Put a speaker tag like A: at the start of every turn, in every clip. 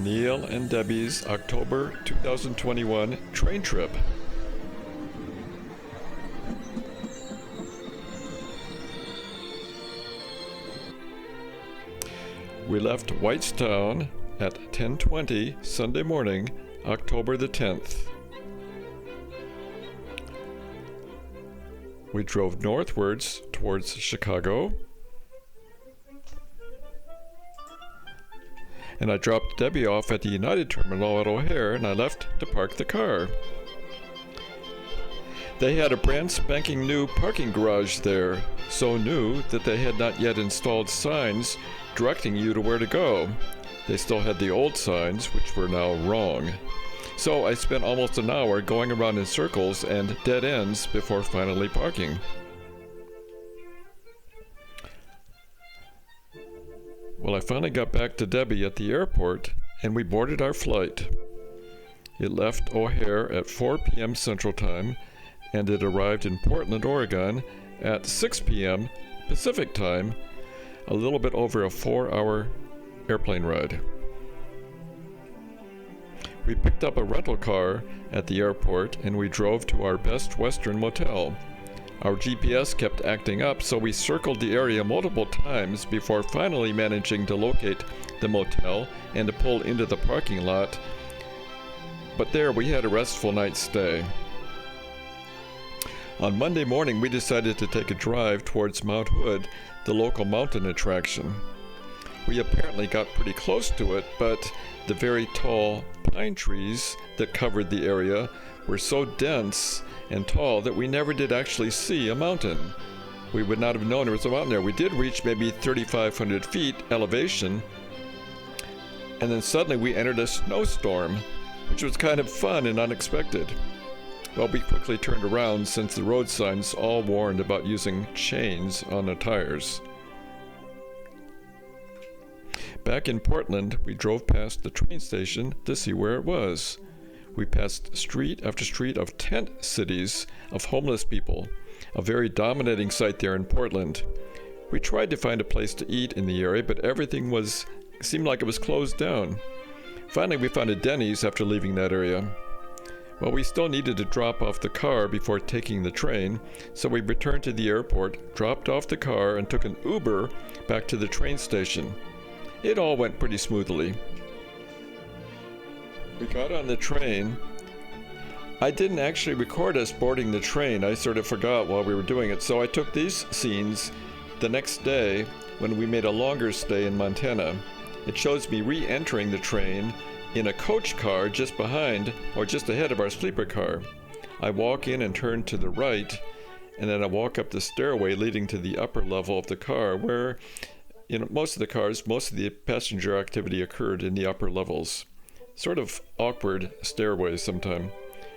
A: Neil and Debbie's October 2021 train trip. We left Whitestown at 10:20 Sunday morning, October the 10th. We drove northwards towards Chicago, and I dropped Debbie off at the United Terminal at O'Hare, and I left to park the car. They had a brand spanking new parking garage there, so new that they had not yet installed signs directing you to where to go. They still had the old signs, which were now wrong. So I spent almost an hour going around in circles and dead ends before finally parking. Well, I finally got back to Debbie at the airport, and we boarded our flight. It left O'Hare at 4 p.m. Central Time, and it arrived in Portland, Oregon at 6 p.m. Pacific Time, a little bit over a 4-hour airplane ride. We picked up a rental car at the airport, and we drove to our Best Western motel. Our GPS kept acting up, so we circled the area multiple times before finally managing to locate the motel and to pull into the parking lot. But there we had a restful night's stay. On Monday morning, we decided to take a drive towards Mount Hood, the local mountain attraction. We apparently got pretty close to it, but the very tall pine trees that covered the area were so dense and tall that we never did actually see a mountain. We would not have known there was a mountain there. We did reach maybe 3,500 feet elevation, and then suddenly we entered a snowstorm, which was kind of fun and unexpected. Well, we quickly turned around since the road signs all warned about using chains on the tires. Back in Portland, we drove past the train station to see where it was. We passed street after street of tent cities of homeless people, a very dominating sight there in Portland. We tried to find a place to eat in the area, but everything seemed like it was closed down. Finally, we found a Denny's after leaving that area. Well, we still needed to drop off the car before taking the train, so we returned to the airport, dropped off the car, and took an Uber back to the train station. It all went pretty smoothly. We got on the train. I didn't actually record us boarding the train. I sort of forgot while we were doing it, so I took these scenes the next day when we made a longer stay in Montana. It shows me re-entering the train in a coach car just behind or just ahead of our sleeper car. I walk in and turn to the right, and then I walk up the stairway leading to the upper level of the car where, most of the passenger activity occurred in the upper levels. Sort of awkward stairway sometime.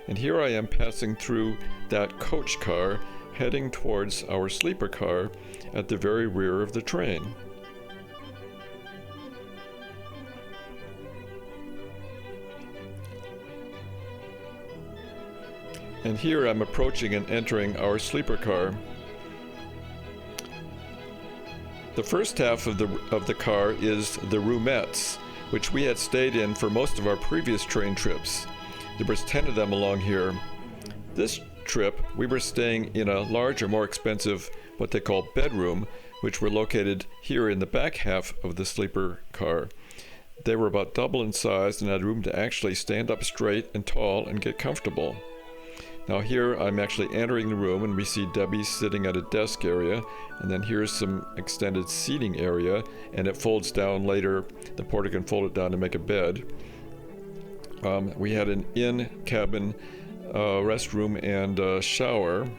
A: And here I am passing through that coach car, heading towards our sleeper car at the very rear of the train. And here I'm approaching and entering our sleeper car. The first half of the car is the roomettes, which we had stayed in for most of our previous train trips. There was 10 of them along here. This trip, we were staying in a larger, more expensive, what they call bedroom, which were located here in the back half of the sleeper car. They were about double in size and had room to actually stand up straight and tall and get comfortable. Now here I'm actually entering the room, and we see Debbie sitting at a desk area, and then here's some extended seating area, and it folds down later. The porter can fold it down to make a bed. We had an in-cabin restroom and shower.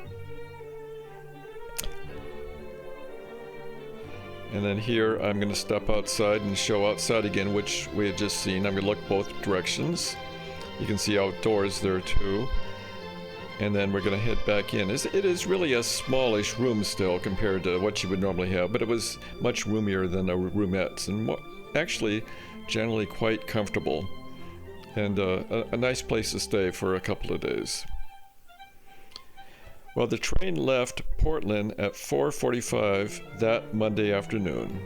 A: And then here I'm going to step outside and show outside again, which we had just seen. I'm going to look both directions. You can see outdoors there too. And then we're going to head back in. It is really a smallish room still compared to what you would normally have, but it was much roomier than the roomettes, and actually generally quite comfortable, and a nice place to stay for a couple of days. Well, the train left Portland at 4:45 that Monday afternoon.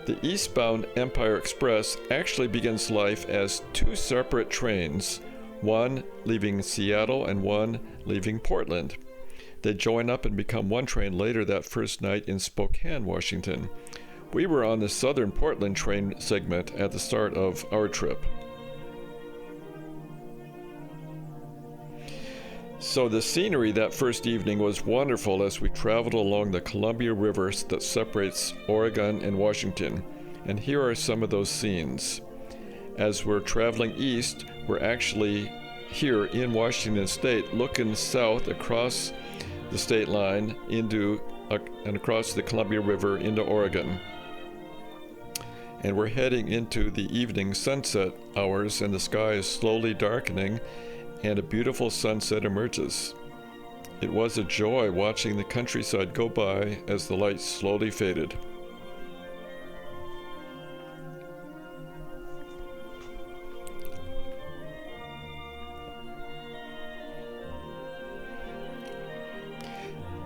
A: The eastbound Empire Express actually begins life as two separate trains, one leaving Seattle and one leaving Portland. They join up and become one train later that first night in Spokane, Washington. We were on the southern Portland train segment at the start of our trip. So the scenery that first evening was wonderful as we traveled along the Columbia River that separates Oregon and Washington. And here are some of those scenes. As we're traveling east, we're actually here in Washington State looking south across the state line and across the Columbia River into Oregon. And we're heading into the evening sunset hours, and the sky is slowly darkening and a beautiful sunset emerges. It was a joy watching the countryside go by as the lights slowly faded.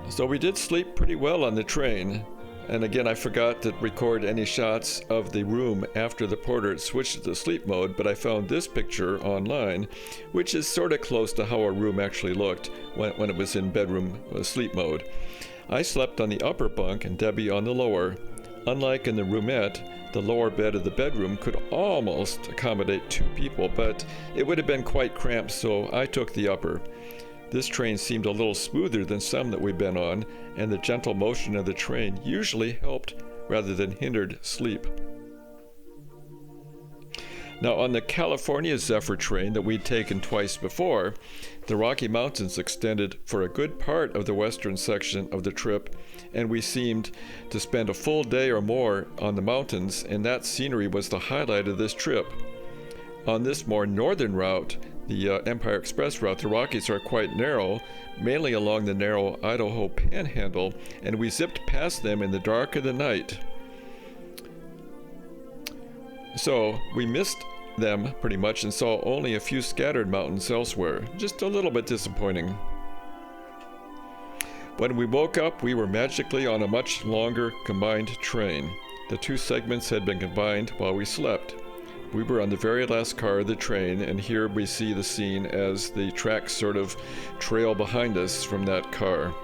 A: So we did sleep pretty well on the train. And again, I forgot to record any shots of the room after the porter switched to sleep mode, but I found this picture online, which is sort of close to how our room actually looked when it was in bedroom sleep mode. I slept on the upper bunk and Debbie on the lower. Unlike in the roomette, the lower bed of the bedroom could almost accommodate two people, but it would have been quite cramped, so I took the upper. This train seemed a little smoother than some that we've been on, and the gentle motion of the train usually helped rather than hindered sleep. Now, on the California Zephyr train that we'd taken twice before, the Rocky Mountains extended for a good part of the western section of the trip, and we seemed to spend a full day or more on the mountains, and that scenery was the highlight of this trip. On this more northern route, the Empire Express route, the Rockies are quite narrow, mainly along the narrow Idaho Panhandle, and we zipped past them in the dark of the night. So we missed them pretty much and saw only a few scattered mountains elsewhere. Just a little bit disappointing. When we woke up, we were magically on a much longer combined train. The two segments had been combined while we slept. We were on the very last car of the train, and here we see the scene as the tracks sort of trail behind us from that car.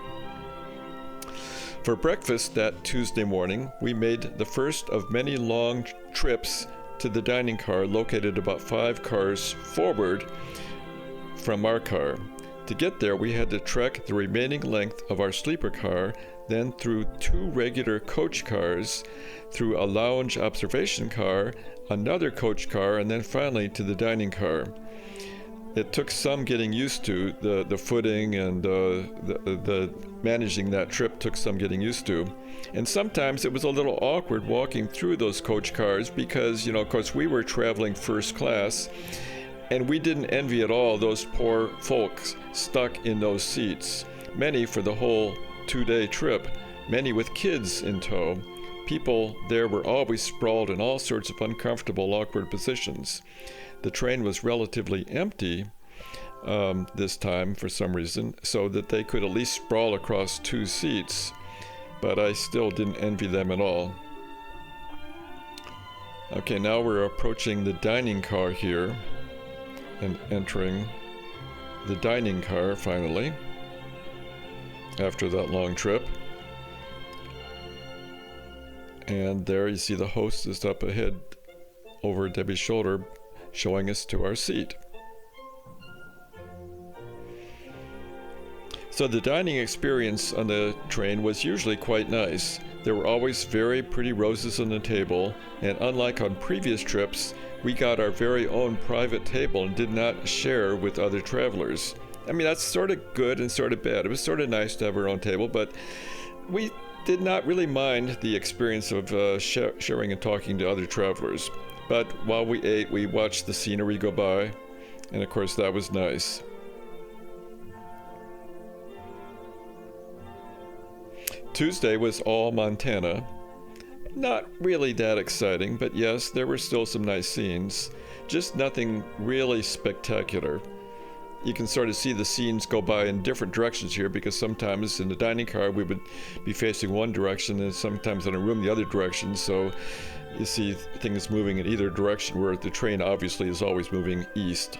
A: For breakfast that Tuesday morning, we made the first of many long trips to the dining car located about 5 cars forward from our car. To get there, we had to trek the remaining length of our sleeper car, then through 2 regular coach cars, through a lounge observation car, another coach car, and then finally to the dining car. It took some getting used to. The footing and the managing that trip took some getting used to. And sometimes it was a little awkward walking through those coach cars because, of course, we were traveling first class, and we didn't envy at all those poor folks stuck in those seats. Many for the whole 2-day trip, many with kids in tow. People there were always sprawled in all sorts of uncomfortable, awkward positions. The train was relatively empty this time for some reason, so that they could at least sprawl across 2 seats, but I still didn't envy them at all. Okay, now we're approaching the dining car here and entering the dining car finally after that long trip. And there you see the hostess up ahead over Debbie's shoulder showing us to our seat. So the dining experience on the train was usually quite nice. There were always very pretty roses on the table, and unlike on previous trips, we got our very own private table and did not share with other travelers. I mean, that's sort of good and sort of bad. It was sort of nice to have our own table, but we did not really mind the experience of sharing and talking to other travelers. But while we ate, we watched the scenery go by, and of course that was nice. Tuesday was all Montana. Not really that exciting, but yes, there were still some nice scenes. Just nothing really spectacular. you can sort of see the scenes go by in different directions here, because sometimes in the dining car we would be facing one direction and sometimes in a room the other direction. So you see things moving in either direction, where the train obviously is always moving east.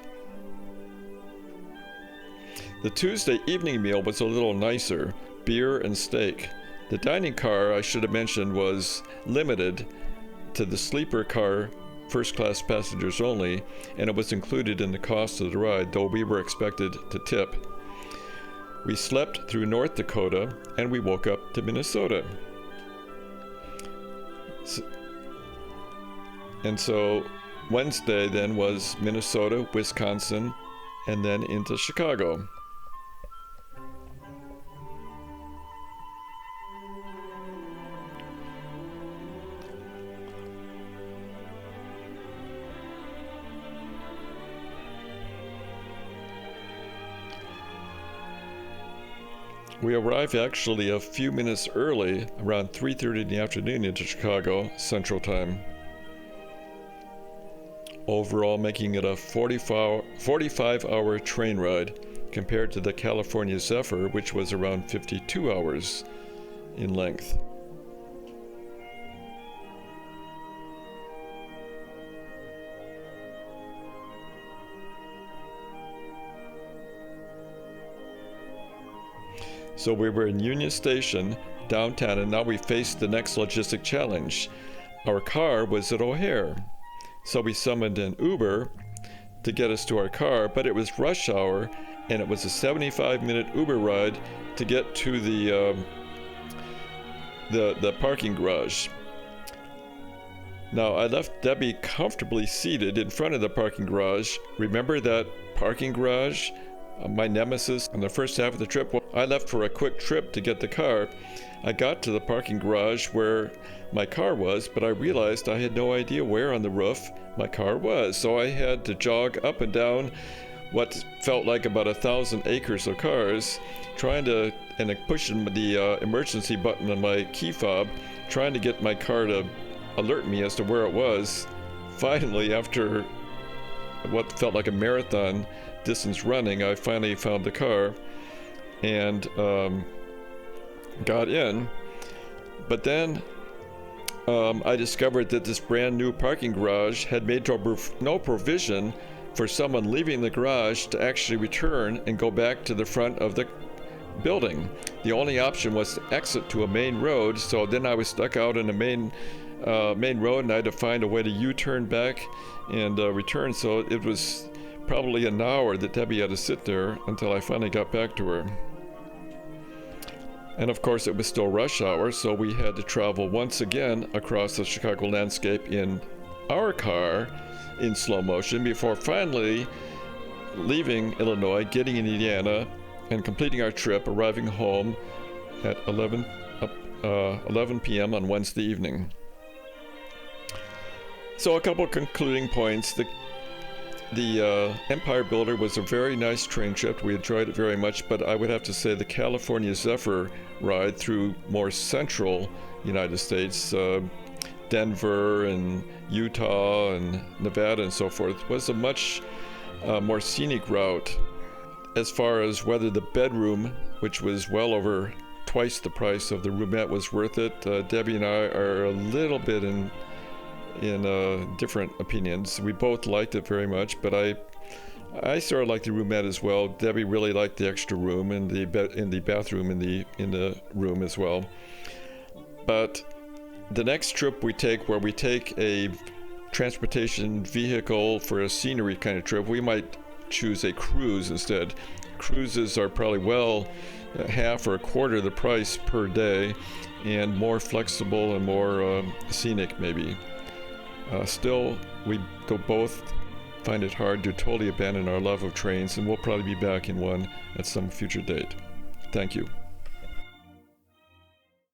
A: The Tuesday evening meal was a little nicer, beer and steak. The dining car, I should have mentioned, was limited to the sleeper car, first class passengers only, and it was included in the cost of the ride, though we were expected to tip. We slept through North Dakota and we woke up to Minnesota. So Wednesday then was Minnesota, Wisconsin, and then into Chicago. We arrived actually a few minutes early, around 3:30 in the afternoon, into Chicago Central Time. Overall, making it a 45-hour train ride compared to the California Zephyr, which was around 52 hours in length. So we were in Union Station, downtown, and now we faced the next logistic challenge. Our car was at O'Hare, so we summoned an Uber to get us to our car, but it was rush hour, and it was a 75-minute Uber ride to get to the parking garage. Now, I left Debbie comfortably seated in front of the parking garage. Remember that parking garage? My nemesis on the first half of the trip. Well, I left for a quick trip to get the car. I got to the parking garage where my car was, but I realized I had no idea where on the roof my car was. So I had to jog up and down what felt like about 1,000 acres of cars, and pushing the emergency button on my key fob, trying to get my car to alert me as to where it was. Finally, after what felt like a marathon distance running, I finally found the car and got in. But then I discovered that this brand new parking garage had made no provision for someone leaving the garage to actually return and go back to the front of the building. The only option was to exit to a main road, so then I was stuck out in the main road, and I had to find a way to U-turn back and return. So it was probably an hour that Debbie had to sit there until I finally got back to her. And of course it was still rush hour, so we had to travel once again across the Chicago landscape in our car in slow motion before finally leaving Illinois, getting in Indiana, and completing our trip, arriving home at 11 p.m. on Wednesday evening. So a couple concluding points. The Empire Builder was a very nice train trip. We enjoyed it very much, but I would have to say the California Zephyr ride through more central United States, Denver and Utah and Nevada and so forth, was a much more scenic route. As far as whether the bedroom, which was well over twice the price of the roomette, was worth it, Debbie and I are a little bit in different opinions. We both liked it very much, but I sort of liked the roomette as well. Debbie really liked the extra room and the bathroom in the room as well. But the next trip we take, where we take a transportation vehicle for a scenery kind of trip, we might choose a cruise instead. Cruises are probably half or a quarter the price per day, and more flexible and more scenic maybe. Still, we both find it hard to totally abandon our love of trains, and we'll probably be back in one at some future date. Thank you.